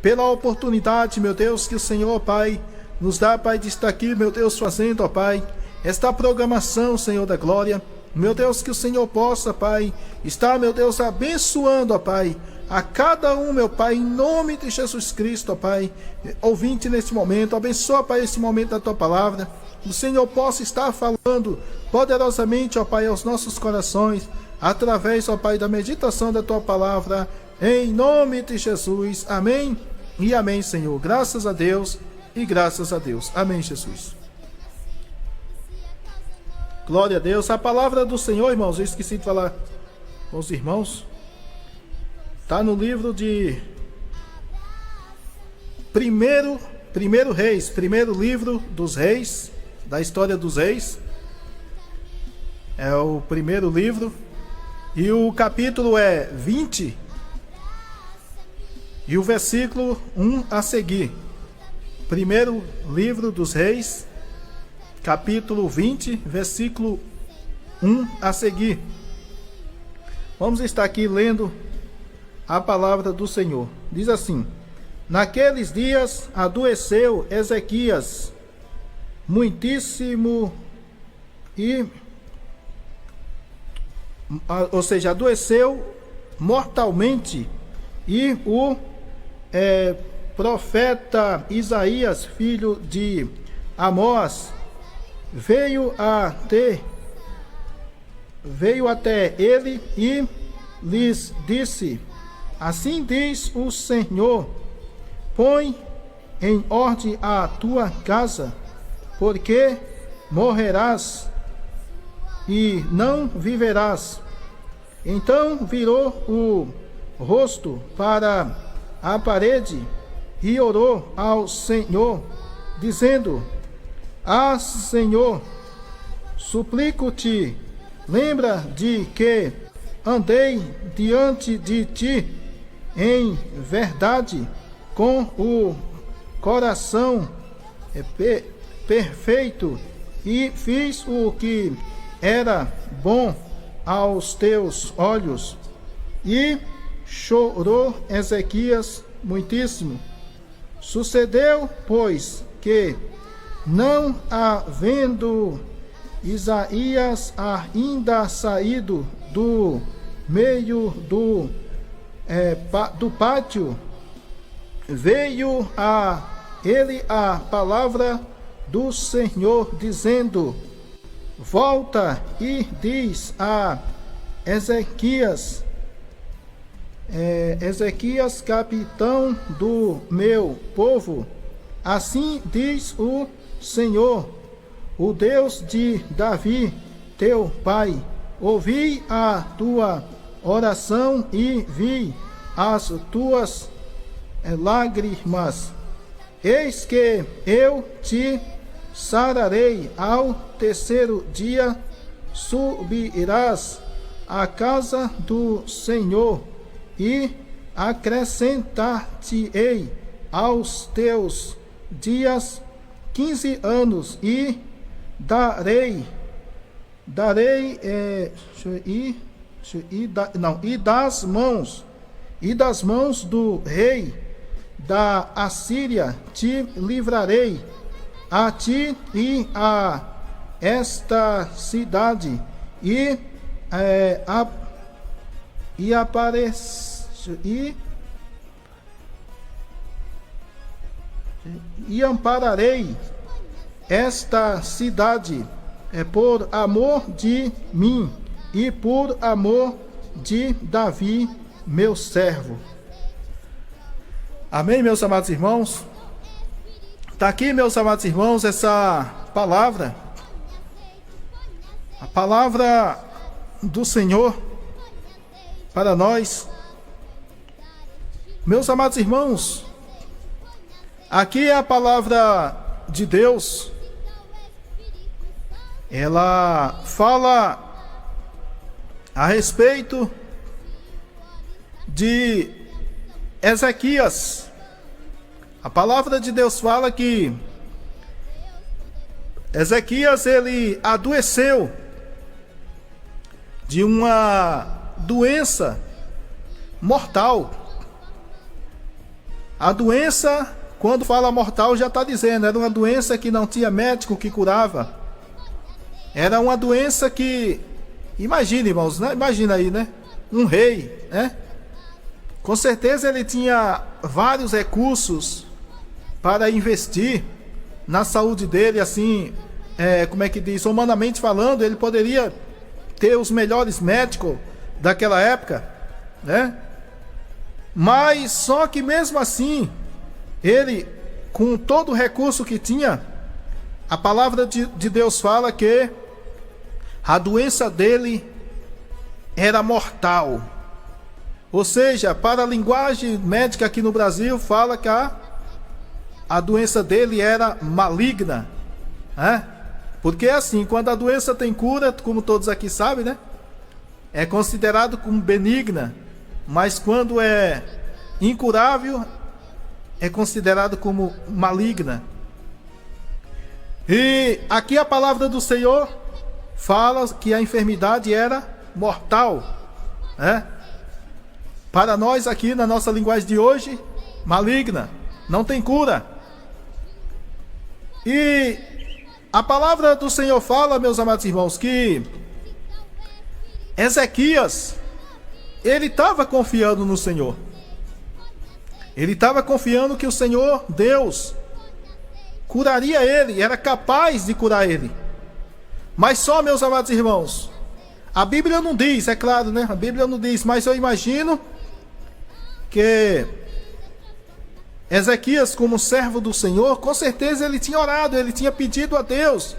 pela oportunidade, meu Deus, que o Senhor, Pai, nos dá, Pai, de estar aqui, meu Deus, fazendo, ó Pai, esta programação, Senhor da glória. Meu Deus, que o Senhor possa, Pai, estar, meu Deus, abençoando, ó Pai, a cada um, meu Pai, em nome de Jesus Cristo, ó Pai, ouvinte neste momento. Abençoa, Pai, esse momento da Tua palavra. O Senhor possa estar falando poderosamente, ó Pai, aos nossos corações, através, ó Pai, da meditação da Tua palavra, em nome de Jesus. Amém e amém, Senhor. Graças a Deus e graças a Deus. Amém, Jesus. Glória a Deus. A palavra do Senhor, irmãos, eu esqueci de falar com os irmãos, está no livro de primeiro Reis, primeiro livro dos reis, da história dos reis. É o primeiro livro, e o capítulo é 20, e o versículo 1 a seguir. Primeiro livro dos reis, capítulo 20, versículo 1 a seguir. Vamos estar aqui lendo a palavra do Senhor. Diz assim: naqueles dias adoeceu Ezequias muitíssimo adoeceu mortalmente, e o profeta Isaías, filho de Amós, veio até ele e lhes disse: assim diz o Senhor, põe em ordem a tua casa, porque morrerás e não viverás. Então virou o rosto para a parede e orou ao Senhor, dizendo: ah, Senhor, suplico-te, lembra de que andei diante de ti em verdade, com o coração perfeito, e fiz o que era bom aos teus olhos. E chorou Ezequias muitíssimo. Sucedeu, pois, que, não havendo Isaías ainda saído do meio do pátio, veio a ele a palavra do Senhor, dizendo: volta e diz a Ezequias, capitão do meu povo, assim diz o Senhor, o Deus de Davi, teu pai: ouvi a tua oração e vi as tuas lágrimas. Eis que eu te sararei. Ao terceiro dia subirás à casa do Senhor, e acrescentar-te-ei aos teus dias 15 anos, e darei das mãos do rei da Assíria te livrarei, a ti e a esta cidade, e ampararei esta cidade por amor de mim e por amor de Davi, meu servo. Amém, meus amados irmãos? Está aqui, meus amados irmãos, essa palavra, a palavra do Senhor para nós. Meus amados irmãos, aqui é a palavra de Deus. Ela fala a respeito de Ezequias. A palavra de Deus fala que Ezequias, ele adoeceu de uma doença mortal. A doença, quando fala mortal, já está dizendo, era uma doença que não tinha médico que curava. Era uma doença que, imagina, irmãos, né? Imagina aí, né? Um rei, né? Com certeza ele tinha vários recursos para investir na saúde dele, assim, como é que diz, humanamente falando, ele poderia ter os melhores médicos daquela época, né? Mas só que mesmo assim, ele, com todo o recurso que tinha, a palavra de Deus fala que a doença dele era mortal. Ou seja, para a linguagem médica aqui no Brasil, fala que a doença dele era maligna, né? Porque é assim, quando a doença tem cura, como todos aqui sabem, né? É considerado como benigna, mas quando é incurável, é considerado como maligna. E aqui a palavra do Senhor fala que a enfermidade era mortal, né? Para nós aqui na nossa linguagem de hoje, maligna, não tem cura. E a palavra do Senhor fala, meus amados irmãos, que Ezequias, ele estava confiando no Senhor. Ele estava confiando que o Senhor, Deus, curaria ele, era capaz de curar ele. Mas só, meus amados irmãos, a Bíblia não diz, é claro, né? A Bíblia não diz, mas eu imagino que Ezequias, como servo do Senhor, com certeza ele tinha orado, ele tinha pedido a Deus: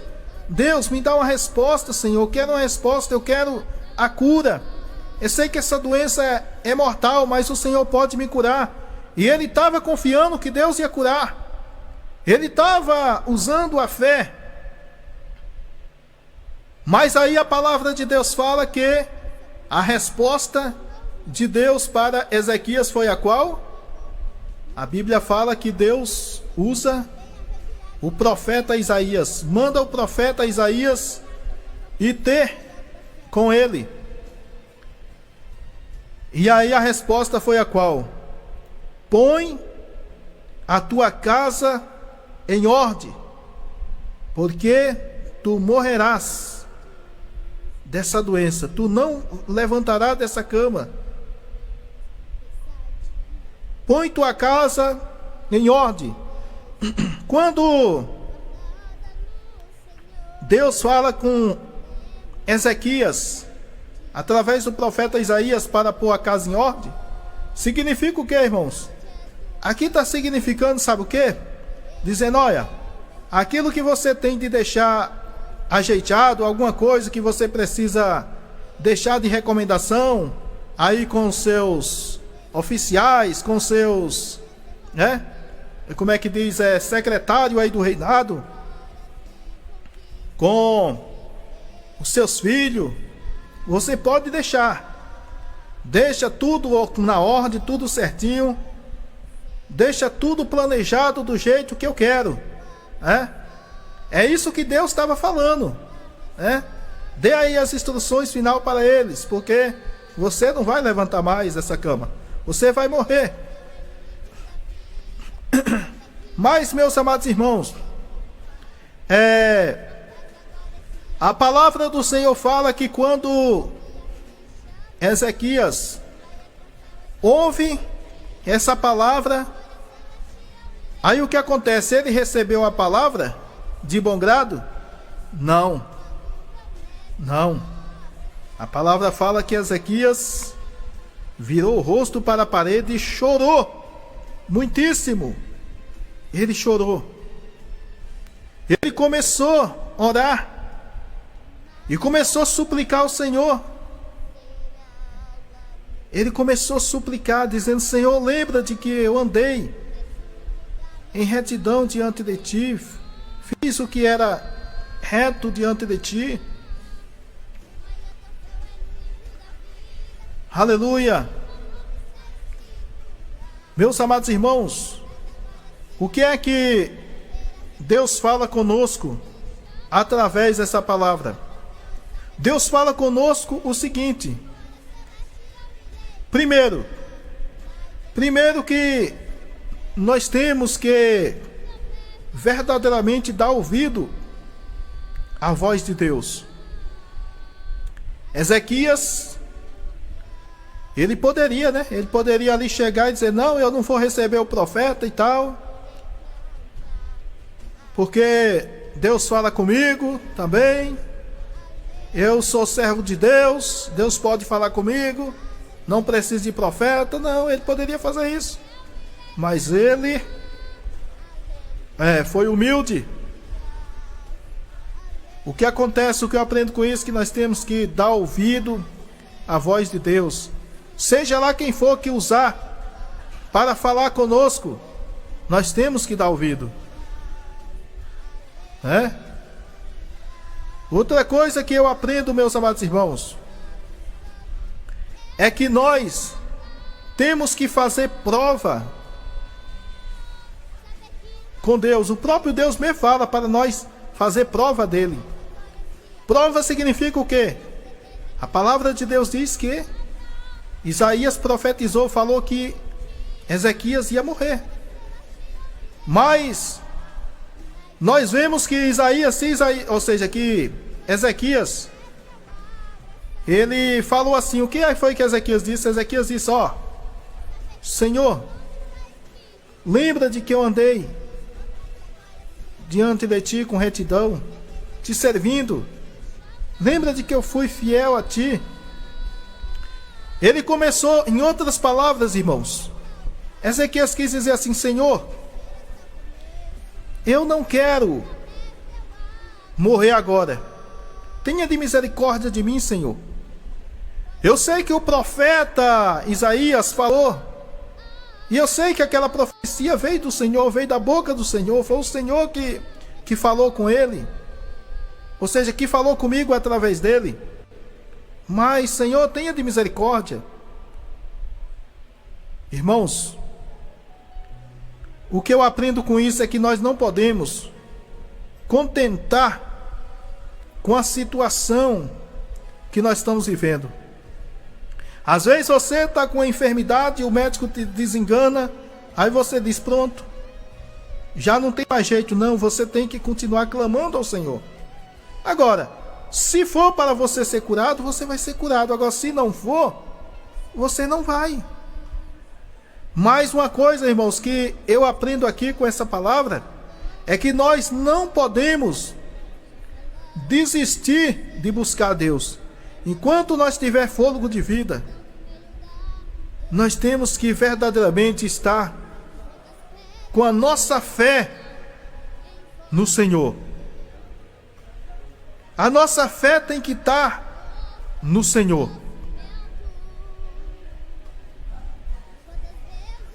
Deus, me dá uma resposta, Senhor, eu quero uma resposta, eu quero a cura. Eu sei que essa doença é mortal, mas o Senhor pode me curar. E ele estava confiando que Deus ia curar. Ele estava usando a fé. Mas aí a palavra de Deus fala que a resposta de Deus para Ezequias foi a qual? A Bíblia fala que Deus usa o profeta Isaías, manda o profeta Isaías ir ter com ele. E aí a resposta foi a qual? Põe a tua casa em ordem, porque tu morrerás dessa doença, tu não levantarás dessa cama. Põe tua casa em ordem. Quando Deus fala com Ezequias, através do profeta Isaías, para pôr a casa em ordem, significa o que, irmãos? Aqui está significando, sabe o que? Dizendo, olha, aquilo que você tem de deixar ajeitado, alguma coisa que você precisa deixar de recomendação, aí com os seus oficiais, com seus, né? Como é que diz, secretário aí do reinado, com os seus filhos, você pode deixar. Deixa tudo na ordem, tudo certinho. Deixa tudo planejado do jeito que eu quero, né? É isso que Deus estava falando, né? Dê aí as instruções final para eles, porque você não vai levantar mais essa cama. Você vai morrer. Mas, meus amados irmãos, a palavra do Senhor fala que quando Ezequias ouve essa palavra, aí o que acontece? Ele recebeu a palavra de bom grado? Não. Não. A palavra fala que Ezequias virou o rosto para a parede e chorou muitíssimo. Ele chorou. Ele começou a orar e começou a suplicar ao Senhor. Ele começou a suplicar, dizendo: Senhor, lembra de que eu andei em retidão diante de ti, fiz o que era reto diante de ti. Aleluia! Meus amados irmãos, o que é que Deus fala conosco através dessa palavra? Deus fala conosco o seguinte: primeiro que nós temos que verdadeiramente dar ouvido à voz de Deus. Ezequias, ele poderia, né? Ele poderia ali chegar e dizer: não, eu não vou receber o profeta e tal, porque Deus fala comigo também. Eu sou servo de Deus, Deus pode falar comigo, não preciso de profeta. Não, ele poderia fazer isso, mas ele foi humilde. O que acontece, o que eu aprendo com isso, que nós temos que dar ouvido à voz de Deus, seja lá quem for que usar para falar conosco, nós temos que dar ouvido. Outra coisa que eu aprendo, meus amados irmãos, é que nós temos que fazer prova com Deus. O próprio Deus me fala para nós fazer prova dele. Prova significa o quê? A palavra de Deus diz que Isaías profetizou, falou que Ezequias ia morrer. Mas nós vemos que ou seja, que Ezequias, ele falou assim. O que foi que Ezequias disse? Ezequias disse: ó, Senhor, lembra de que eu andei diante de ti com retidão, te servindo. Lembra de que eu fui fiel a ti. Ele começou, em outras palavras, irmãos, Ezequias quis dizer assim: Senhor, eu não quero morrer agora. Tenha de misericórdia de mim, Senhor. Eu sei que o profeta Isaías falou, e eu sei que aquela profecia veio do Senhor, veio da boca do Senhor. Foi o Senhor que falou com ele, ou seja, que falou comigo através dele. Mas, Senhor, tenha de misericórdia. Irmãos, o que eu aprendo com isso é que nós não podemos contentar com a situação que nós estamos vivendo. Às vezes você está com uma enfermidade, o médico te desengana, aí você diz: pronto, já não tem mais jeito. Não, você tem que continuar clamando ao Senhor. Agora, se for para você ser curado, você vai ser curado. Agora, se não for, você não vai. Mais uma coisa, irmãos, que eu aprendo aqui com essa palavra, é que nós não podemos desistir de buscar a Deus. Enquanto nós tiver fôlego de vida, nós temos que verdadeiramente estar com a nossa fé no Senhor. A nossa fé tem que estar no Senhor.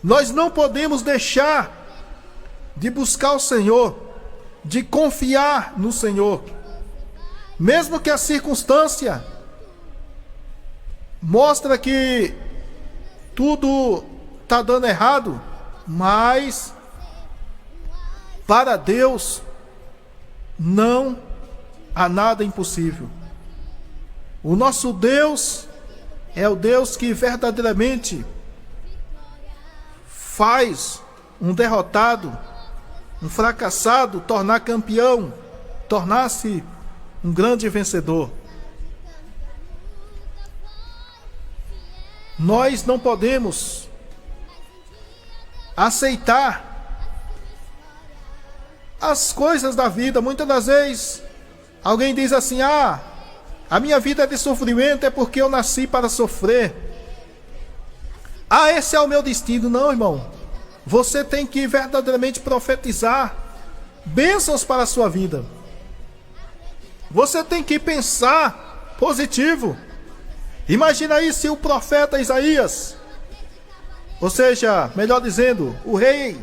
Nós não podemos deixar de buscar o Senhor, de confiar no Senhor, mesmo que a circunstância mostra que tudo está dando errado, mas para Deus não há nada impossível. O nosso Deus é o Deus que verdadeiramente faz um derrotado, um fracassado, tornar campeão, tornar-se um grande vencedor. Nós não podemos aceitar as coisas da vida. Muitas das vezes alguém diz assim: a minha vida é de sofrimento, é porque eu nasci para sofrer. Esse é o meu destino. Não, irmão. Você tem que verdadeiramente profetizar bênçãos para a sua vida. Você tem que pensar positivo. Imagina aí se o profeta Isaías, ou seja, melhor dizendo, o rei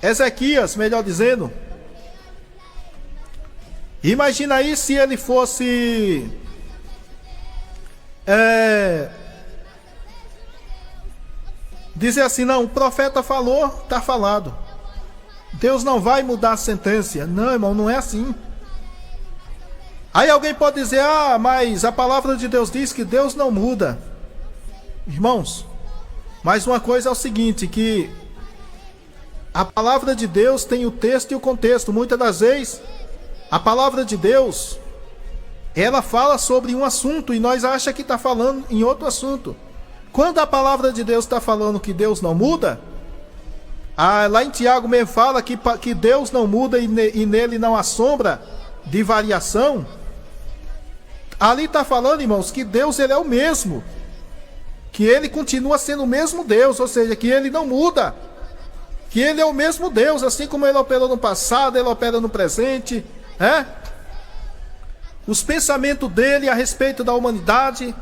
Ezequias, melhor dizendo, imagina aí se ele fosse dizer assim: não, o profeta falou, está falado, Deus não vai mudar a sentença. Não, irmão, não é assim. Aí alguém pode dizer: mas a palavra de Deus diz que Deus não muda. Irmãos, mas uma coisa é o seguinte, que a palavra de Deus tem o texto e o contexto. Muitas das vezes, a palavra de Deus, ela fala sobre um assunto e nós achamos que está falando em outro assunto. Quando a palavra de Deus está falando que Deus não muda, lá em Tiago mesmo fala que Deus não muda e nele não há sombra de variação. Ali está falando, irmãos, que Deus ele é o mesmo, que ele continua sendo o mesmo Deus, ou seja, que ele não muda, que ele é o mesmo Deus, assim como ele operou no passado, ele opera no presente, Os pensamentos dele a respeito da humanidade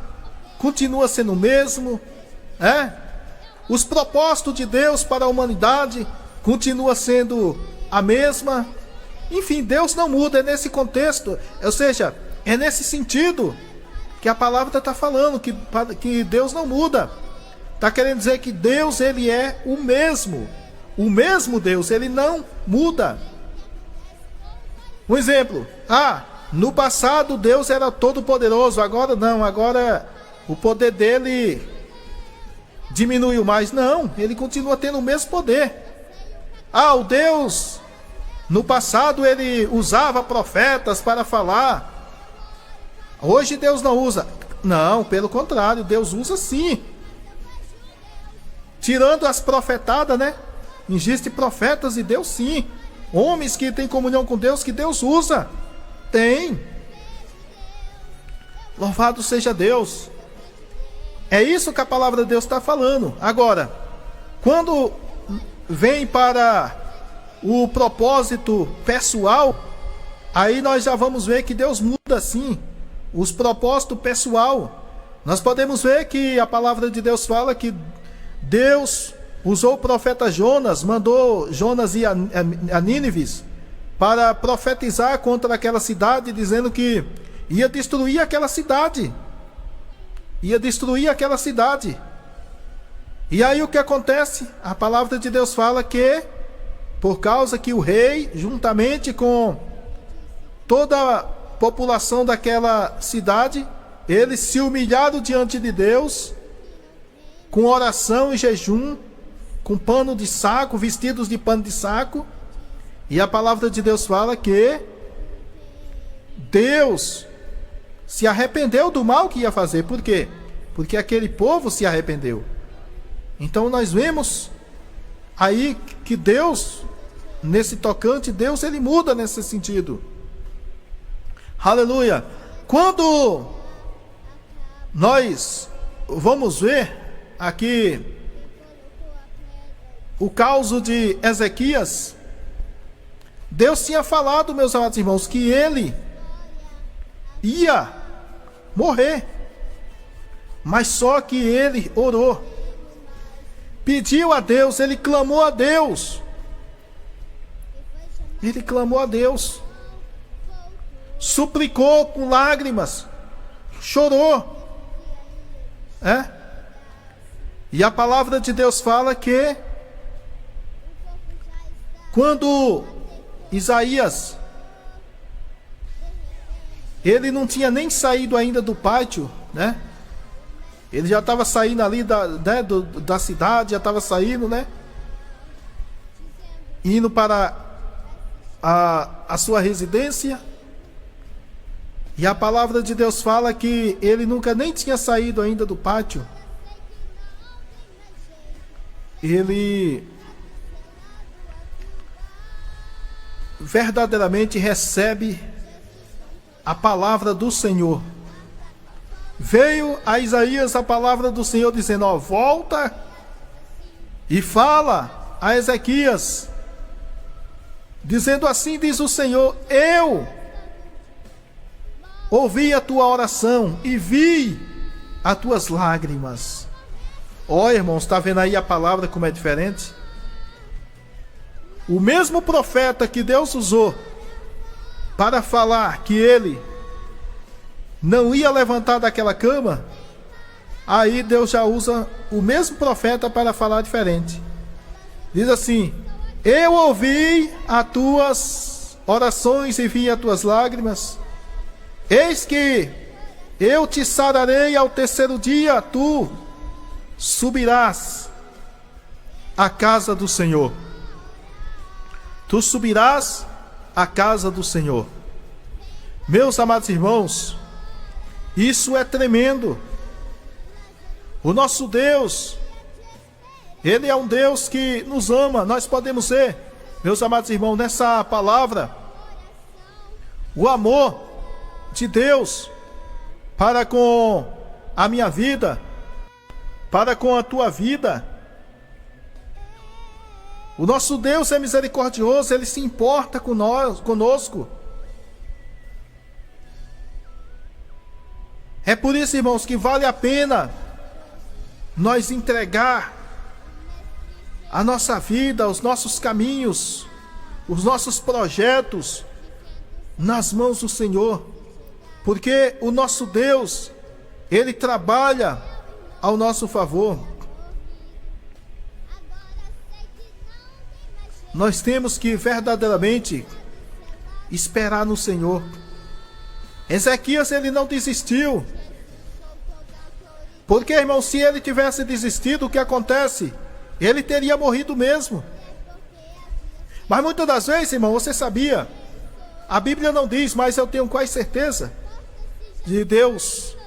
continua sendo o mesmo, Os propósitos de Deus para a humanidade continua sendo a mesma. Enfim, Deus não muda, é nesse contexto, ou seja, é nesse sentido que a palavra está falando, que Deus não muda. Está querendo dizer que Deus ele é o mesmo Deus, ele não muda. Um exemplo, no passado Deus era todo poderoso, agora não, agora o poder dele diminuiu mais. Não, ele continua tendo o mesmo poder. O Deus, no passado ele usava profetas para falar, hoje Deus não usa. Não, pelo contrário, Deus usa sim. Tirando as profetadas, né? Existem profetas de Deus sim. Homens que têm comunhão com Deus, que Deus usa. Tem. Louvado seja Deus. É isso que a palavra de Deus está falando. Agora, quando vem para o propósito pessoal, aí nós já vamos ver que Deus muda sim os propósitos pessoal. Nós podemos ver que a palavra de Deus fala que Deus usou o profeta Jonas, mandou Jonas ir a Nínive para profetizar contra aquela cidade, dizendo que ia destruir aquela cidade. Ia destruir aquela cidade. E aí o que acontece? A palavra de Deus fala que, por causa que o rei, juntamente com toda a população daquela cidade, eles se humilharam diante de Deus, com oração e jejum, com pano de saco, vestidos de pano de saco. E a palavra de Deus fala que Deus se arrependeu do mal que ia fazer. Por quê? Porque aquele povo se arrependeu. Então nós vemos aí que Deus, nesse tocante, Deus ele muda nesse sentido. Aleluia. Quando nós vamos ver aqui o caso de Ezequias, Deus tinha falado, meus amados irmãos, que ele ia morrer, mas só que ele orou, pediu a Deus, ele clamou a Deus, suplicou com lágrimas, chorou, E a palavra de Deus fala que quando Isaías, ele não tinha nem saído ainda do pátio, né? Ele já estava saindo ali da cidade, já estava saindo, né? Indo para a sua residência. E a palavra de Deus fala que ele nunca nem tinha saído ainda do pátio. Ele verdadeiramente recebe a palavra do Senhor. Veio a Isaías a palavra do Senhor dizendo: volta e fala a Ezequias, dizendo assim diz o Senhor: eu ouvi a tua oração e vi as tuas lágrimas. Irmãos, está vendo aí a palavra como é diferente? O mesmo profeta que Deus usou para falar que ele não ia levantar daquela cama, aí Deus já usa o mesmo profeta para falar diferente. Diz assim: eu ouvi as tuas orações e vi as tuas lágrimas. Eis que eu te sararei ao terceiro dia, tu subirás à casa do Senhor. tu subirás à casa do Senhor. Meus amados irmãos, isso é tremendo. O nosso Deus, Ele é um Deus que nos ama. Nós podemos ver, meus amados irmãos, nessa palavra, o amor de Deus para com a minha vida, para com a tua vida. O nosso Deus é misericordioso, Ele se importa conosco. É por isso, irmãos, que vale a pena nós entregar a nossa vida, os nossos caminhos, os nossos projetos nas mãos do Senhor. Porque o nosso Deus, Ele trabalha ao nosso favor. Nós temos que verdadeiramente esperar no Senhor. Ezequias, ele não desistiu. Porque, irmão, se ele tivesse desistido, o que acontece? Ele teria morrido mesmo. Mas muitas das vezes, irmão, você sabia, a Bíblia não diz, mas eu tenho quase certeza de Deus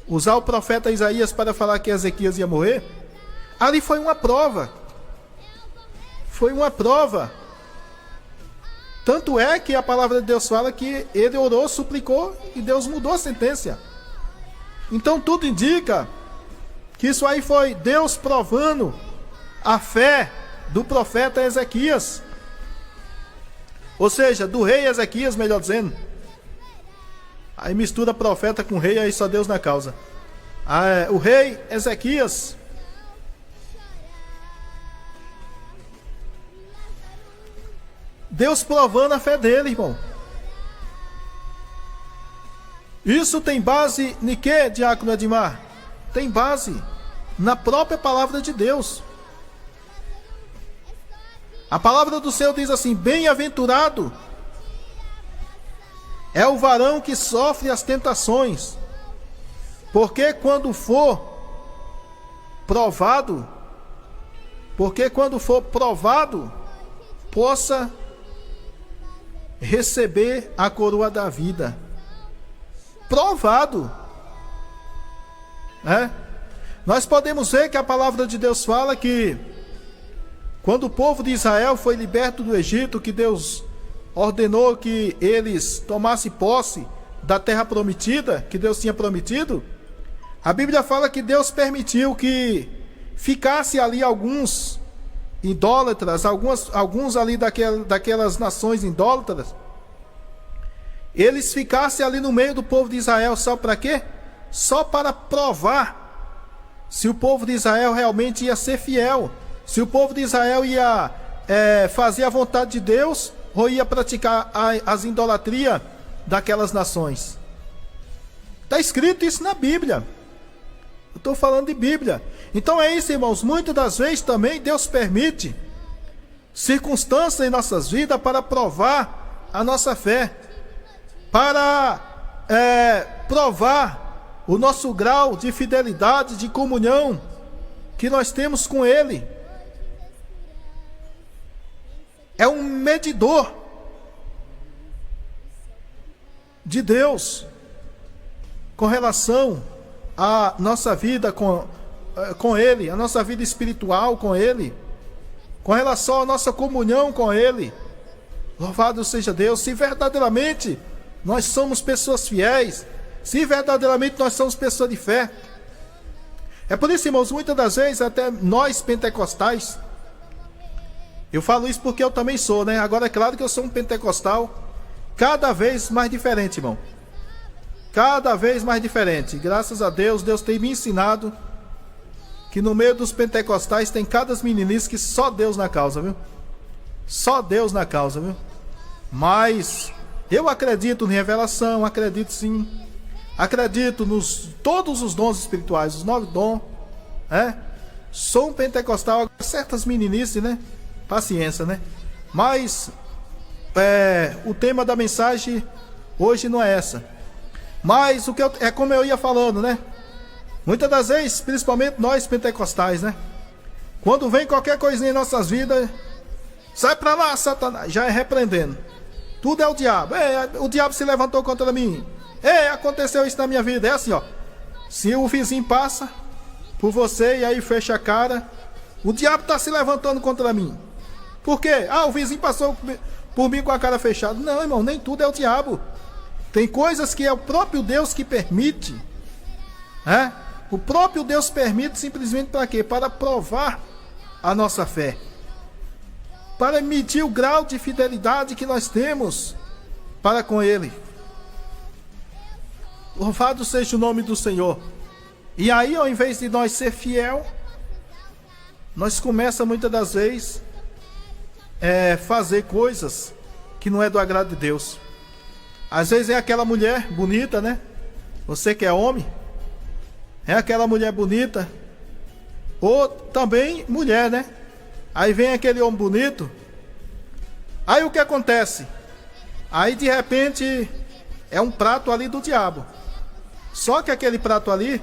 usar o profeta Isaías para falar que Ezequias ia morrer. Ali foi uma prova. Foi uma prova. Tanto é que a palavra de Deus fala que ele orou, suplicou e Deus mudou a sentença. Então tudo indica que isso aí foi Deus provando a fé do profeta Ezequias. Ou seja, do rei Ezequias, melhor dizendo. Aí mistura profeta com rei, aí só Deus na causa. O rei Ezequias, Deus provando a fé dele, irmão. Isso tem base em que, diácono Edmar? Tem base na própria palavra de Deus. A palavra do Senhor diz assim: bem-aventurado é o varão que sofre as tentações, porque quando for provado, possa receber a coroa da vida. Provado. Nós podemos ver que a palavra de Deus fala que quando o povo de Israel foi liberto do Egito, que Deus ordenou que eles tomassem posse da terra prometida, que Deus tinha prometido, a Bíblia fala que Deus permitiu que ficasse ali alguns idólatras, alguns ali daquelas nações idólatras, eles ficassem ali no meio do povo de Israel, só para quê? Só para provar se o povo de Israel realmente ia ser fiel, se o povo de Israel ia fazer a vontade de Deus ou ia praticar as idolatrias daquelas nações. Está escrito isso na Bíblia. Eu estou falando de Bíblia. Então é isso, irmãos. Muitas das vezes também Deus permite circunstâncias em nossas vidas para provar a nossa fé, para provar o nosso grau de fidelidade, de comunhão que nós temos com Ele. É um medidor de Deus com relação à nossa vida com Ele, a nossa vida espiritual com Ele, com relação à nossa comunhão com Ele. Louvado seja Deus. Se verdadeiramente nós somos pessoas fiéis, se verdadeiramente nós somos pessoas de fé. É por isso, irmãos, muitas das vezes até nós pentecostais, eu falo isso porque eu também sou, né? Agora é claro que eu sou um pentecostal cada vez mais diferente, irmão. Cada vez mais diferente. Graças a Deus, Deus tem me ensinado que no meio dos pentecostais tem cada meninice que só Deus na causa, viu? Só Deus na causa, viu? Mas eu acredito em revelação, acredito sim. Acredito nos todos os dons espirituais, os 9 dons. Sou um pentecostal, certas meninices, né? Paciência, né? Mas o tema da mensagem hoje não é essa. Mas é como eu ia falando, né? Muitas das vezes, principalmente nós pentecostais, né? Quando vem qualquer coisinha em nossas vidas, Sai para lá, Satanás. Já é repreendendo. Tudo é o diabo. O diabo se levantou contra mim. Aconteceu isso na minha vida. É assim, ó. Se o vizinho passa por você e aí fecha a cara, o diabo está se levantando contra mim. Por quê? O vizinho passou por mim com a cara fechada. Não, irmão, nem tudo é o diabo. Tem coisas que é o próprio Deus que permite. O próprio Deus permite simplesmente para quê? Para provar a nossa fé. Para medir o grau de fidelidade que nós temos para com Ele. Louvado seja o nome do Senhor. E aí, ao invés de nós ser fiel, nós começamos muitas das vezes fazer coisas que não é do agrado de Deus. Às vezes é aquela mulher bonita, né? Você que é homem, é aquela mulher bonita, ou também mulher, né? Aí vem aquele homem bonito. Aí o que acontece? Aí de repente é um prato ali do diabo. Só que aquele prato ali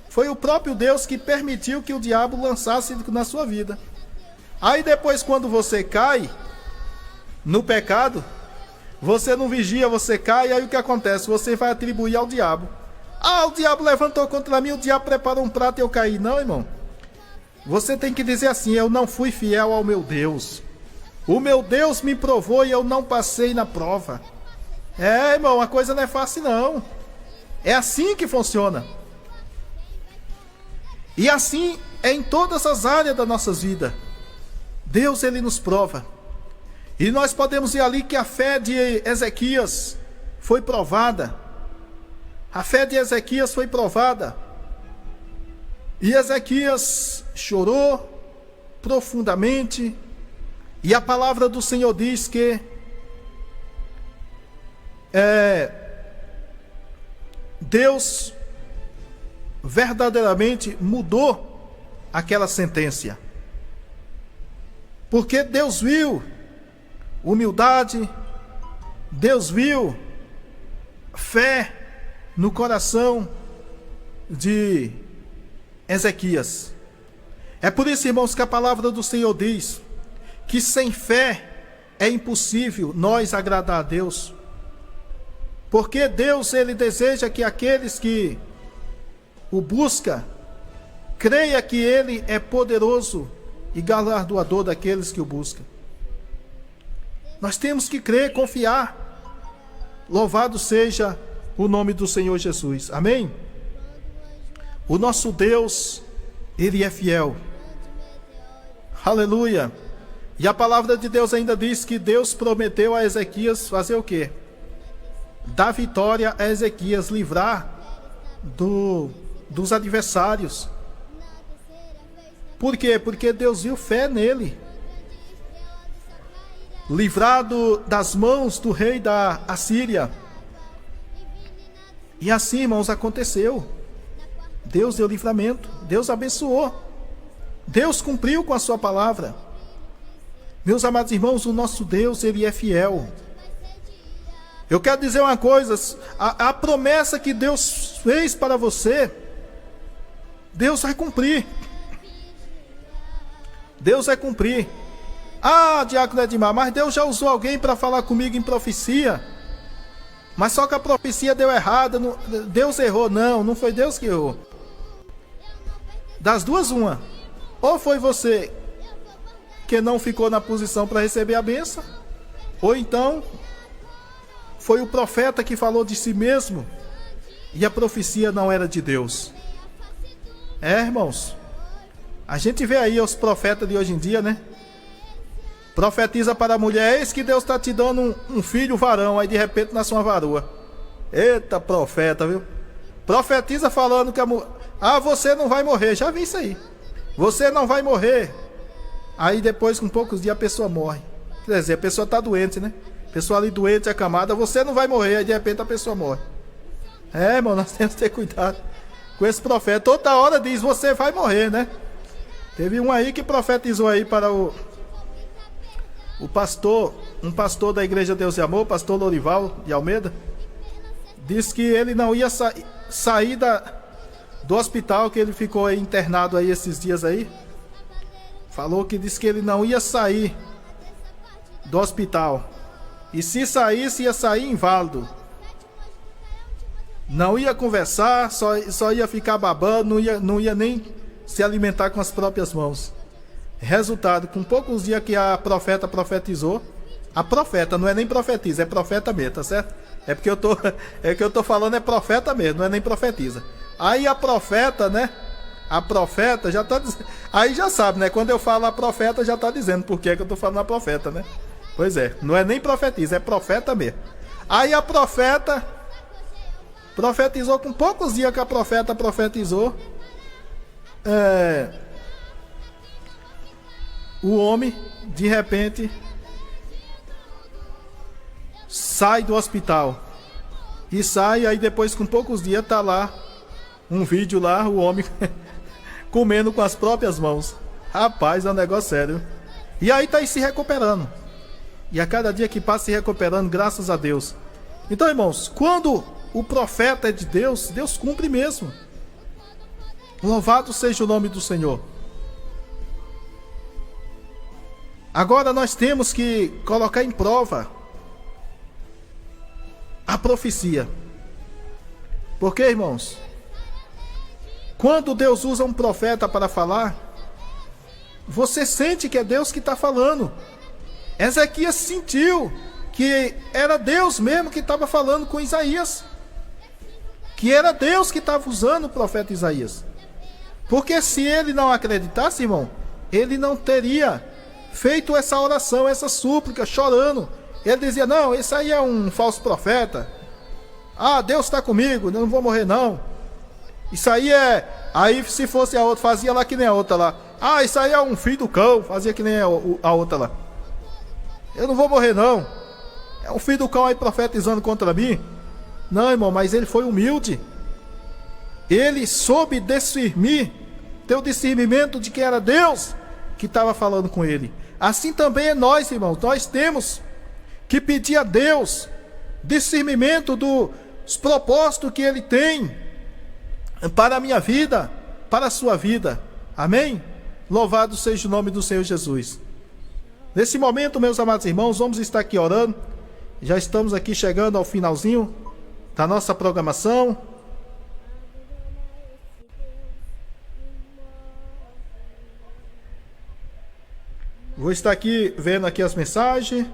foi o próprio Deus que permitiu que o diabo lançasse na sua vida. Aí depois, quando você cai no pecado, você não vigia, você cai, aí o que acontece? Você vai atribuir ao diabo. O diabo levantou contra mim, o diabo preparou um prato e eu caí. Não, irmão. Você tem que dizer assim: eu não fui fiel ao meu Deus. O meu Deus me provou e eu não passei na prova. Irmão, a coisa não é fácil não. É assim que funciona. E assim é em todas as áreas das nossas vidas. Deus, Ele nos prova. E nós podemos ver ali que a fé de Ezequias foi provada. A fé de Ezequias foi provada. E Ezequias chorou profundamente. E a palavra do Senhor diz que Deus verdadeiramente mudou aquela sentença. Porque Deus viu humildade, Deus viu fé no coração de Ezequias. É por isso, irmãos, que a palavra do Senhor diz que sem fé é impossível nós agradar a Deus. Porque Deus, Ele deseja que aqueles que o buscam, creia que Ele é poderoso e galardoador daqueles que o buscam. Nós temos que crer, confiar. Louvado seja o nome do Senhor Jesus. Amém? O nosso Deus, Ele é fiel. Aleluia. E a palavra de Deus ainda diz que Deus prometeu a Ezequias fazer o quê? Dar vitória a Ezequias, livrar dos adversários. Por quê? Porque Deus viu fé nele. Livrado das mãos do rei da Assíria. E assim, irmãos, aconteceu. Deus deu livramento, Deus abençoou. Deus cumpriu com a sua palavra. Meus amados irmãos, o nosso Deus, Ele é fiel. Eu quero dizer uma coisa, a promessa que Deus fez para você, Deus vai cumprir. Deus vai cumprir. Diácono Edmar, mas Deus já usou alguém para falar comigo em profecia. Mas só que a profecia deu errada, Deus errou. Não foi Deus que errou. Das duas, uma. Ou foi você que não ficou na posição para receber a bênção, ou então foi o profeta que falou de si mesmo e a profecia não era de Deus. Irmãos, a gente vê aí os profetas de hoje em dia, né? Profetiza para a mulher: eis que Deus está te dando um filho varão, aí de repente nasce uma varoa. Eita profeta, viu? Profetiza falando que a mulher: você não vai morrer. Já vi isso aí. Você não vai morrer. Aí depois, com poucos dias, a pessoa morre. Quer dizer, a pessoa está doente, né? A pessoa ali doente, acamada: você não vai morrer. Aí de repente a pessoa morre. Irmão, nós temos que ter cuidado com esse profeta. Toda hora diz: você vai morrer, né? Teve um aí que profetizou aí para o pastor, um pastor da Igreja Deus e Amor, pastor Lorival de Almeida, disse que ele não ia sair do hospital, que ele ficou aí internado aí esses dias aí. Falou que disse que ele não ia sair do hospital. E se saísse, ia sair inválido. Não ia conversar, só ia ficar babando, não ia nem se alimentar com as próprias mãos. Resultado, com poucos dias que a profeta profetizou, a profeta, não é nem profetiza, é profeta mesmo, tá certo? É porque eu tô falando é profeta mesmo, não é nem profetiza. Aí a profeta, né? A profeta já tá dizendo, aí já sabe, né? Quando eu falo a profeta, já tá dizendo por que eu tô falando a profeta, né? Pois é, não é nem profetiza, é profeta mesmo. Aí a profeta profetizou, com poucos dias que a profeta profetizou, o homem, de repente, sai do hospital. E sai, aí depois, com poucos dias, tá lá um vídeo lá, o homem comendo com as próprias mãos. Rapaz, é um negócio sério. E aí tá aí se recuperando. E a cada dia que passa se recuperando, graças a Deus. Então, irmãos, quando o profeta é de Deus, Deus cumpre mesmo. Louvado seja o nome do Senhor. Agora nós temos que colocar em prova a profecia. Porque, irmãos, quando Deus usa um profeta para falar, você sente que é Deus que está falando. Ezequias sentiu que era Deus mesmo que estava falando com Isaías. Que era Deus que estava usando o profeta Isaías. Porque se ele não acreditasse, irmão, ele não teria feito essa oração, essa súplica, chorando. Ele dizia, não, esse aí é um falso profeta. Ah, Deus está comigo, eu não vou morrer não. Isso aí é... Aí se fosse a outra, fazia lá que nem a outra lá. Ah, isso aí é um filho do cão, fazia que nem a outra lá. Eu não vou morrer não. É um filho do cão aí profetizando contra mim. Não, irmão, mas ele foi humilde. Ele soube discernir, ter o discernimento de que era Deus que estava falando com ele. Assim também é nós, irmãos. Nós temos que pedir a Deus discernimento dos propósitos que Ele tem para a minha vida, para a sua vida. Amém? Louvado seja o nome do Senhor Jesus. Nesse momento, meus amados irmãos, vamos estar aqui orando. Já estamos aqui chegando ao finalzinho da nossa programação. Vou estar aqui vendo aqui as mensagens.